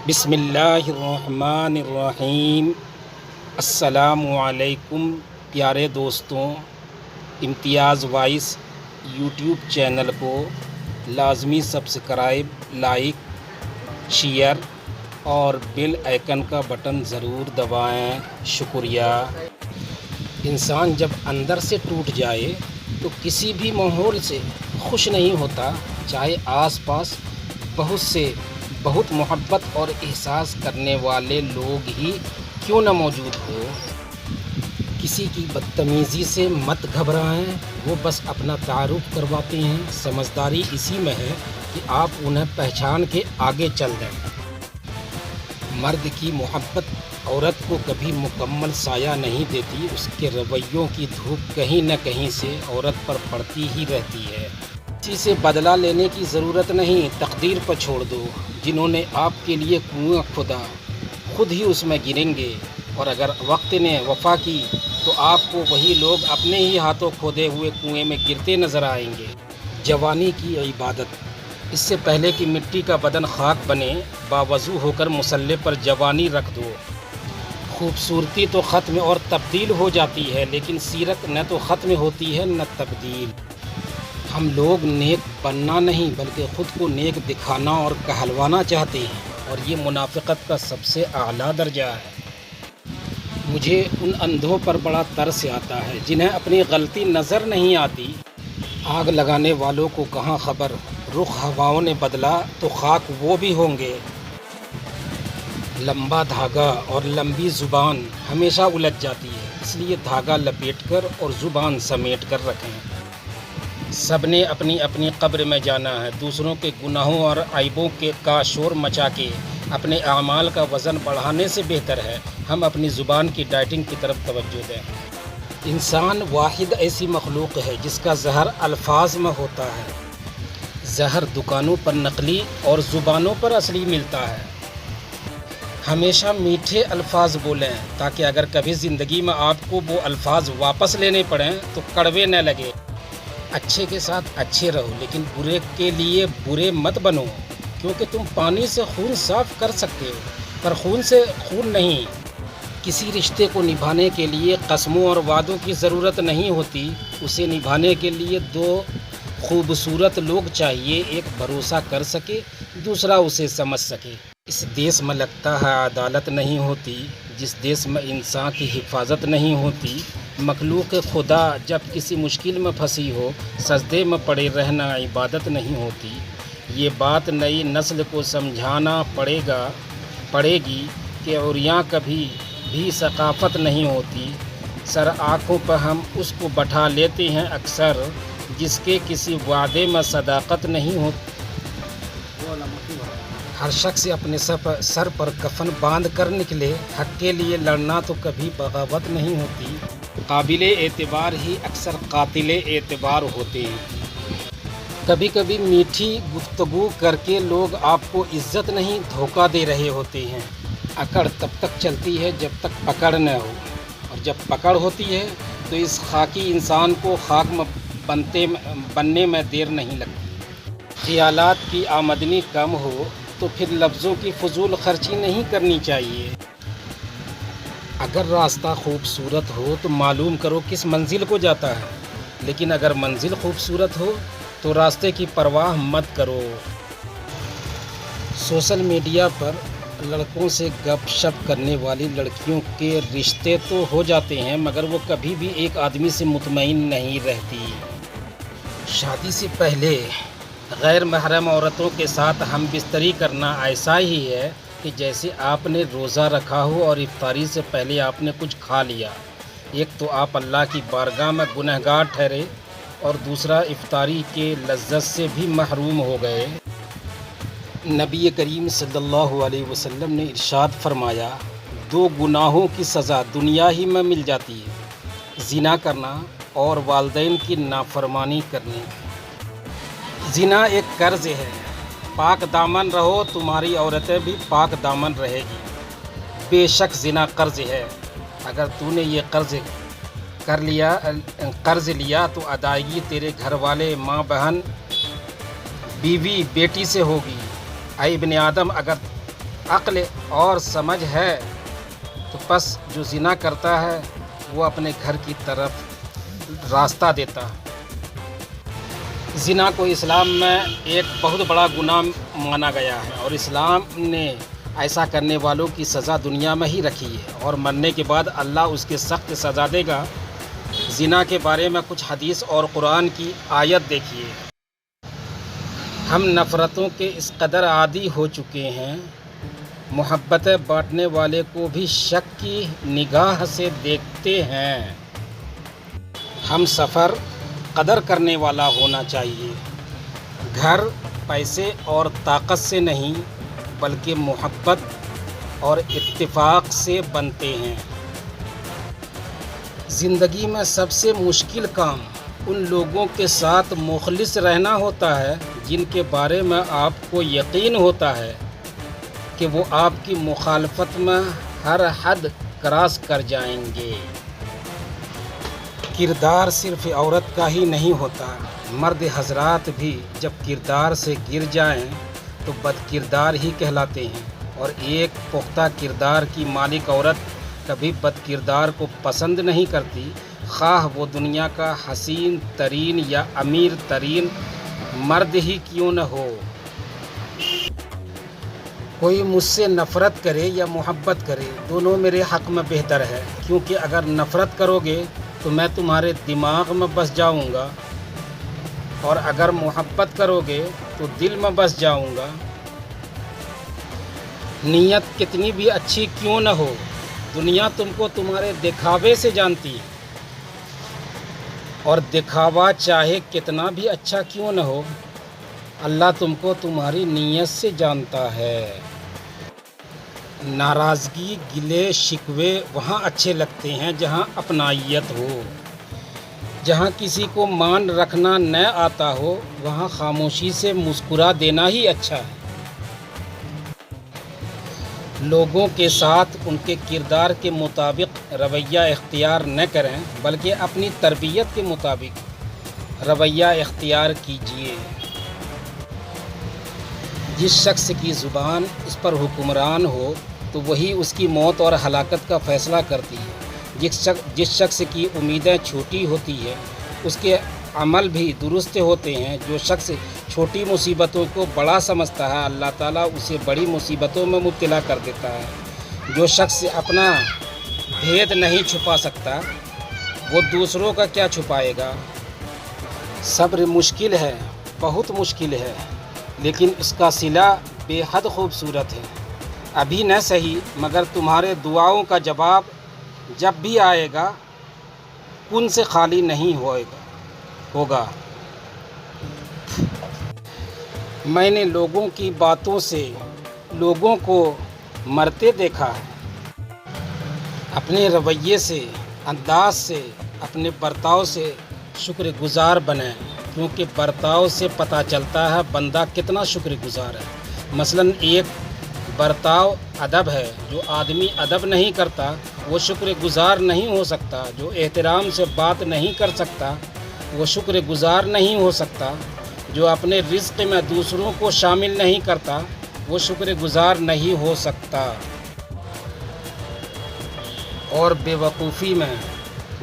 بسم اللہ الرحمن الرحیم۔ السلام علیکم پیارے دوستوں، امتیاز وائس یوٹیوب چینل کو لازمی سبسکرائب، لائک، شیئر اور بیل آئیکن کا بٹن ضرور دبائیں، شکریہ۔ انسان جب اندر سے ٹوٹ جائے تو کسی بھی ماحول سے خوش نہیں ہوتا، چاہے آس پاس بہت محبت اور احساس کرنے والے لوگ ہی کیوں نہ موجود ہو۔ کسی کی بدتمیزی سے مت گھبرائیں، وہ بس اپنا تعارف کرواتے ہیں۔ سمجھداری اسی میں ہے کہ آپ انہیں پہچان کے آگے چل دیں۔ مرد کی محبت عورت کو کبھی مکمل سایہ نہیں دیتی، اس کے رویوں کی دھوپ کہیں نہ کہیں سے عورت پر پڑتی ہی رہتی ہے۔ کسی سے بدلہ لینے کی ضرورت نہیں، تقدیر پر چھوڑ دو۔ جنہوں نے آپ کے لیے کنواں کھودا خود ہی اس میں گریں گے، اور اگر وقت نے وفا کی تو آپ کو وہی لوگ اپنے ہی ہاتھوں کھودے ہوئے کنویں میں گرتے نظر آئیں گے۔ جوانی کی عبادت، اس سے پہلے کہ مٹی کا بدن خاک بنے، باوضو ہو کر مصلی پر جوانی رکھ دو۔ خوبصورتی تو ختم اور تبدیل ہو جاتی ہے، لیکن سیرت نہ تو ختم ہوتی ہے نہ تبدیل۔ ہم لوگ نیک بننا نہیں بلکہ خود کو نیک دکھانا اور کہلوانا چاہتے ہیں، اور یہ منافقت کا سب سے اعلیٰ درجہ ہے۔ مجھے ان اندھوں پر بڑا ترس آتا ہے جنہیں اپنی غلطی نظر نہیں آتی۔ آگ لگانے والوں کو کہاں خبر، رخ ہواؤں نے بدلا تو خاک وہ بھی ہوں گے۔ لمبا دھاگا اور لمبی زبان ہمیشہ الجھ جاتی ہے، اس لیے دھاگا لپیٹ کر اور زبان سمیٹ کر رکھیں۔ سب نے اپنی اپنی قبر میں جانا ہے۔ دوسروں کے گناہوں اور عیبوں کا شور مچا کے اپنے اعمال کا وزن بڑھانے سے بہتر ہے ہم اپنی زبان کی ڈائٹنگ کی طرف توجہ دیں۔ انسان واحد ایسی مخلوق ہے جس کا زہر الفاظ میں ہوتا ہے۔ زہر دکانوں پر نقلی اور زبانوں پر اصلی ملتا ہے۔ ہمیشہ میٹھے الفاظ بولیں تاکہ اگر کبھی زندگی میں آپ کو وہ الفاظ واپس لینے پڑیں تو کڑوے نہ لگے۔ اچھے کے ساتھ اچھے رہو، لیکن برے کے لیے برے مت بنو، کیونکہ تم پانی سے خون صاف کر سکتے ہو پر خون سے خون نہیں۔ کسی رشتے کو نبھانے کے لیے قسموں اور وعدوں کی ضرورت نہیں ہوتی، اسے نبھانے کے لیے دو خوبصورت لوگ چاہیے، ایک بھروسہ کر سکے، دوسرا اسے سمجھ سکے۔ اس دیس میں لگتا ہے عدالت نہیں ہوتی جس دیس میں انسان کی حفاظت نہیں ہوتی۔ مخلوق خدا جب کسی مشکل میں پھنسی ہو، سجدے میں پڑے رہنا عبادت نہیں ہوتی۔ یہ بات نئی نسل کو سمجھانا پڑے گی کہ عریاں کبھی بھی ثقافت نہیں ہوتی۔ سر آنکھوں پر ہم اس کو بٹھا لیتے ہیں اکثر جس کے کسی وعدے میں صداقت نہیں ہوتی۔ ہر شخص اپنے سر پر کفن باندھ کر نکلے، حق کے لیے لڑنا تو کبھی بغاوت نہیں ہوتی۔ قابل اعتبار ہی اکثر قاتل اعتبار ہوتے ہیں۔ کبھی کبھی میٹھی گفتگو کر کے لوگ آپ کو عزت نہیں دھوکہ دے رہے ہوتے ہیں۔ اکڑ تب تک چلتی ہے جب تک پکڑ نہ ہو، اور جب پکڑ ہوتی ہے تو اس خاکی انسان کو خاک میں بننے میں دیر نہیں لگتی۔ خیالات کی آمدنی کم ہو تو پھر لفظوں کی فضول خرچی نہیں کرنی چاہیے۔ اگر راستہ خوبصورت ہو تو معلوم کرو کس منزل کو جاتا ہے، لیکن اگر منزل خوبصورت ہو تو راستے کی پرواہ مت کرو۔ سوشل میڈیا پر لڑکوں سے گپ شپ کرنے والی لڑکیوں کے رشتے تو ہو جاتے ہیں، مگر وہ کبھی بھی ایک آدمی سے مطمئن نہیں رہتی۔ شادی سے پہلے غیر محرم عورتوں کے ساتھ ہم بستری کرنا ایسا ہی ہے کہ جیسے آپ نے روزہ رکھا ہو اور افطاری سے پہلے آپ نے کچھ کھا لیا۔ ایک تو آپ اللہ کی بارگاہ میں گنہگار ٹھہرے، اور دوسرا افطاری کے لذت سے بھی محروم ہو گئے۔ نبی کریم صلی اللہ علیہ وسلم نے ارشاد فرمایا، دو گناہوں کی سزا دنیا ہی میں مل جاتی ہے، زنا کرنا اور والدین کی نافرمانی کرنے۔ زنا ایک قرض ہے، پاک دامن رہو، تمہاری عورتیں بھی پاک دامن رہے گی۔ بے شک زنا قرض ہے، اگر تو نے یہ قرض لیا تو ادائیگی تیرے گھر والے، ماں بہن، بیوی، بیٹی سے ہوگی۔ اے ابن آدم، اگر عقل اور سمجھ ہے تو بس جو زنا کرتا ہے وہ اپنے گھر کی طرف راستہ دیتا ہے۔ زنا کو اسلام میں ایک بہت بڑا گناہ مانا گیا ہے اور اسلام نے ایسا کرنے والوں کی سزا دنیا میں ہی رکھی ہے اور مرنے کے بعد اللہ اس کے سخت سزا دے گا۔ زنا کے بارے میں کچھ حدیث اور قرآن کی آیت دیکھیے۔ ہم نفرتوں کے اس قدر عادی ہو چکے ہیں، محبت بانٹنے والے کو بھی شک کی نگاہ سے دیکھتے ہیں۔ ہم سفر قدر کرنے والا ہونا چاہیے۔ گھر پیسے اور طاقت سے نہیں بلکہ محبت اور اتفاق سے بنتے ہیں۔ زندگی میں سب سے مشکل کام ان لوگوں کے ساتھ مخلص رہنا ہوتا ہے جن کے بارے میں آپ کو یقین ہوتا ہے کہ وہ آپ کی مخالفت میں ہر حد کراس کر جائیں گے۔ کردار صرف عورت کا ہی نہیں ہوتا، مرد حضرات بھی جب کردار سے گر جائیں تو بد کردار ہی کہلاتے ہیں، اور ایک پختہ کردار کی مالک عورت کبھی بد کردار کو پسند نہیں کرتی، خواہ وہ دنیا کا حسین ترین یا امیر ترین مرد ہی کیوں نہ ہو۔ کوئی مجھ سے نفرت کرے یا محبت کرے، دونوں میرے حق میں بہتر ہے، کیونکہ اگر نفرت کرو گے تو میں تمہارے دماغ میں بس جاؤں گا، اور اگر محبت کرو گے تو دل میں بس جاؤں گا۔ نیت کتنی بھی اچھی کیوں نہ ہو، دنیا تم کو تمہارے دکھاوے سے جانتی ہے، اور دکھاوا چاہے کتنا بھی اچھا کیوں نہ ہو، اللہ تم کو تمہاری نیت سے جانتا ہے۔ ناراضگی، گلے شکوے وہاں اچھے لگتے ہیں جہاں اپنائیت ہو۔ جہاں کسی کو مان رکھنا نہ آتا ہو وہاں خاموشی سے مسکرا دینا ہی اچھا ہے۔ لوگوں کے ساتھ ان کے کردار کے مطابق رویہ اختیار نہ کریں بلکہ اپنی تربیت کے مطابق رویہ اختیار کیجیے۔ جس شخص کی زبان اس پر حکمران ہو تو وہی اس کی موت اور ہلاکت کا فیصلہ کرتی ہے۔ جس شخص کی امیدیں چھوٹی ہوتی ہے اس کے عمل بھی درست ہوتے ہیں۔ جو شخص چھوٹی مصیبتوں کو بڑا سمجھتا ہے اللہ تعالیٰ اسے بڑی مصیبتوں میں مبتلا کر دیتا ہے۔ جو شخص اپنا بھید نہیں چھپا سکتا وہ دوسروں کا کیا چھپائے گا۔ صبر مشکل ہے، بہت مشکل ہے، لیکن اس کا صلہ بے حد خوبصورت ہے۔ ابھی نہ صحیح مگر تمہارے دعاؤں کا جواب جب بھی آئے گا کن سے خالی نہیں ہوگا۔ میں نے لوگوں کی باتوں سے لوگوں کو مرتے دیکھا ہے۔ اپنے رویے سے، انداز سے، اپنے برتاؤ سے شکر گزار بنیں، کیونکہ برتاؤ سے پتہ چلتا ہے بندہ کتنا شکر گزار ہے۔ مثلاً ایک برتاؤ ادب ہے، جو آدمی ادب نہیں کرتا وہ شکر گزار نہیں ہو سکتا۔ جو احترام سے بات نہیں کر سکتا وہ شکر گزار نہیں ہو سکتا۔ جو اپنے رزق میں دوسروں کو شامل نہیں کرتا وہ شکر گزار نہیں ہو سکتا۔ اور بے وقوفی میں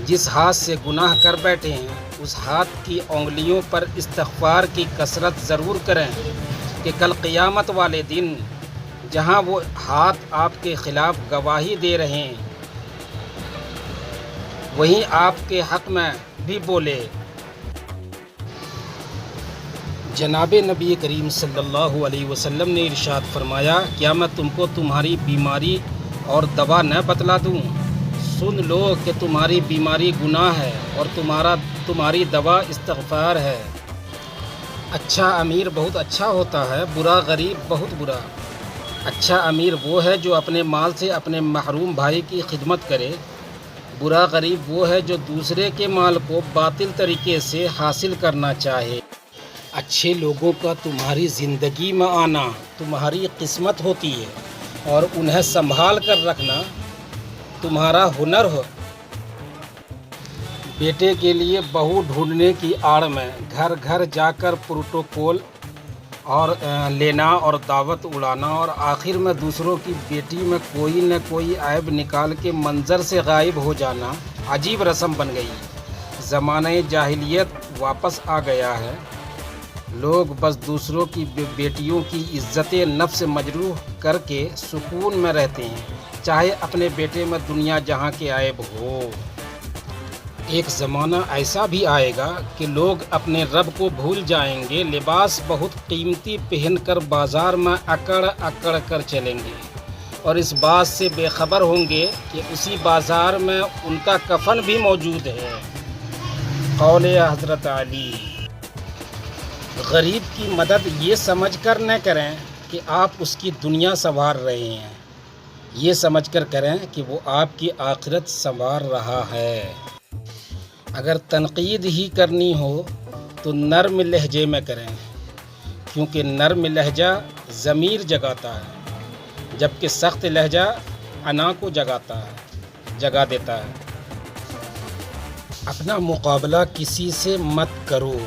جس ہاتھ سے گناہ کر بیٹھے ہیں اس ہاتھ کی انگلیوں پر استغفار کی کثرت ضرور کریں کہ کل قیامت والے دن جہاں وہ ہاتھ آپ کے خلاف گواہی دے رہے ہیں وہیں آپ کے حق میں بھی بولے۔ جناب نبی کریم صلی اللہ علیہ وسلم نے ارشاد فرمایا، کیا میں تم کو تمہاری بیماری اور دوا نہ بتلا دوں؟ سن لو کہ تمہاری بیماری گناہ ہے اور تمہاری دوا استغفار ہے۔ اچھا امیر بہت اچھا ہوتا ہے، برا غریب بہت برا۔ اچھا امیر وہ ہے جو اپنے مال سے اپنے محروم بھائی کی خدمت کرے، برا غریب وہ ہے جو دوسرے کے مال کو باطل طریقے سے حاصل کرنا چاہے۔ اچھے لوگوں کا تمہاری زندگی میں آنا تمہاری قسمت ہوتی ہے اور انہیں سنبھال کر رکھنا تمہارا ہنر ہو۔ بیٹے کے لیے بہو ڈھونڈنے کی آڑ میں گھر گھر جا کر پروٹوکول اور لینا اور دعوت اڑانا، اور آخر میں دوسروں کی بیٹی میں کوئی نہ کوئی عیب نکال کے منظر سے غائب ہو جانا عجیب رسم بن گئی۔ زمانہ جاہلیت واپس آ گیا ہے۔ لوگ بس دوسروں کی بیٹیوں کی عزت نفس مجروح کر کے سکون میں رہتے ہیں، چاہے اپنے بیٹے میں دنیا جہاں کے عیب ہو۔ ایک زمانہ ایسا بھی آئے گا کہ لوگ اپنے رب کو بھول جائیں گے، لباس بہت قیمتی پہن کر بازار میں اکڑ اکڑ کر چلیں گے، اور اس بات سے بے خبر ہوں گے کہ اسی بازار میں ان کا کفن بھی موجود ہے۔ قول حضرت علی: غریب کی مدد یہ سمجھ کر نہ کریں کہ آپ اس کی دنیا سنوار رہے ہیں، یہ سمجھ کر کریں کہ وہ آپ کی آخرت سنوار رہا ہے۔ اگر تنقید ہی کرنی ہو تو نرم لہجے میں کریں، کیونکہ نرم لہجہ ضمیر جگاتا ہے، جبکہ سخت لہجہ انا کو جگا دیتا ہے۔ اپنا مقابلہ کسی سے مت کرو،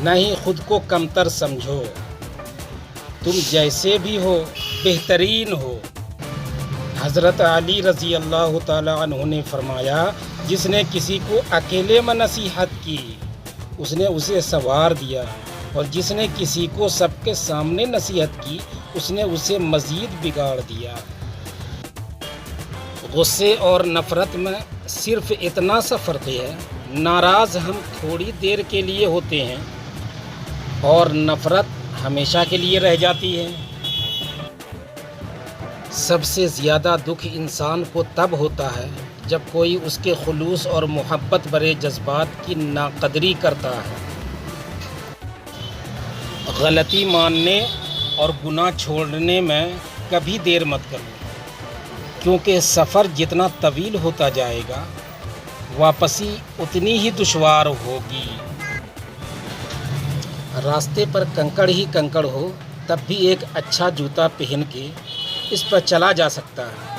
نہ ہی خود کو کمتر سمجھو۔ تم جیسے بھی ہو بہترین ہو۔ حضرت علی رضی اللہ تعالی عنہ نے فرمایا، جس نے کسی کو اکیلے میں نصیحت کی اس نے اسے سنوار دیا، اور جس نے کسی کو سب کے سامنے نصیحت کی اس نے اسے مزید بگاڑ دیا۔ غصے اور نفرت میں صرف اتنا سا فرق ہے، ناراض ہم تھوڑی دیر کے لیے ہوتے ہیں اور نفرت ہمیشہ کے لیے رہ جاتی ہے۔ سب سے زیادہ دکھ انسان کو تب ہوتا ہے جب کوئی اس کے خلوص اور محبت بھرے جذبات کی ناقدری کرتا ہے۔ غلطی ماننے اور گناہ چھوڑنے میں کبھی دیر مت کرو، کیونکہ سفر جتنا طویل ہوتا جائے گا واپسی اتنی ہی دشوار ہوگی۔ راستے پر کنکڑ ہی کنکڑ ہو تب بھی ایک اچھا جوتا پہن کے اس پر چلا جا سکتا ہے،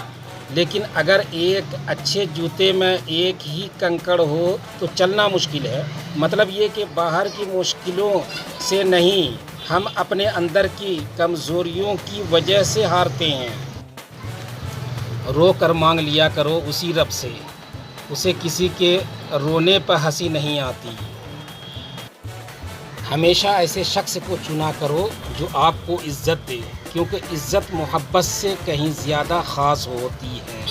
لیکن اگر ایک اچھے جوتے میں ایک ہی کنکڑ ہو تو چلنا مشکل ہے۔ مطلب یہ کہ باہر کی مشکلوں سے نہیں، ہم اپنے اندر کی کمزوریوں کی وجہ سے ہارتے ہیں۔ رو کر مانگ لیا کرو اسی رب سے، اسے کسی کے رونے پر ہنسی نہیں آتی۔ ہمیشہ ایسے شخص کو چنا کرو جو آپ کو عزت دے، کیونکہ عزت محبت سے کہیں زیادہ خاص ہوتی ہے۔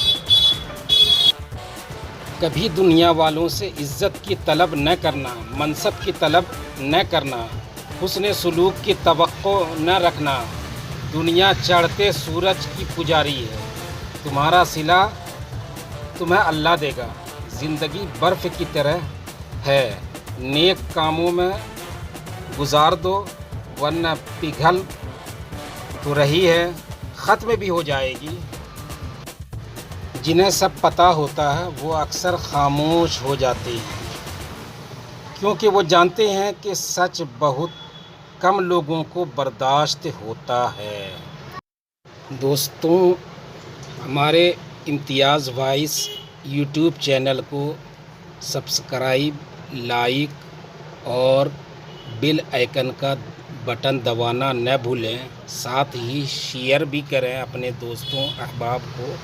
کبھی دنیا والوں سے عزت کی طلب نہ کرنا، منصب کی طلب نہ کرنا، حسن سلوک کی توقع نہ رکھنا۔ دنیا چڑھتے سورج کی پجاری ہے، تمہارا صلہ تمہیں اللہ دے گا۔ زندگی برف کی طرح ہے، نیک کاموں میں گزار دو ورنہ پگھل تو رہی ہے، ختم بھی ہو جائے گی۔ جنہیں سب پتہ ہوتا ہے وہ اکثر خاموش ہو جاتے ہیں، کیونکہ وہ جانتے ہیں کہ سچ بہت کم لوگوں کو برداشت ہوتا ہے۔ دوستوں، ہمارے امتیاز وائس یوٹیوب چینل کو سبسکرائب، لائک اور بیل آئیکن کا بٹن دبانا نہ بھولیں، ساتھ ہی شیئر بھی کریں اپنے دوستوں احباب کو۔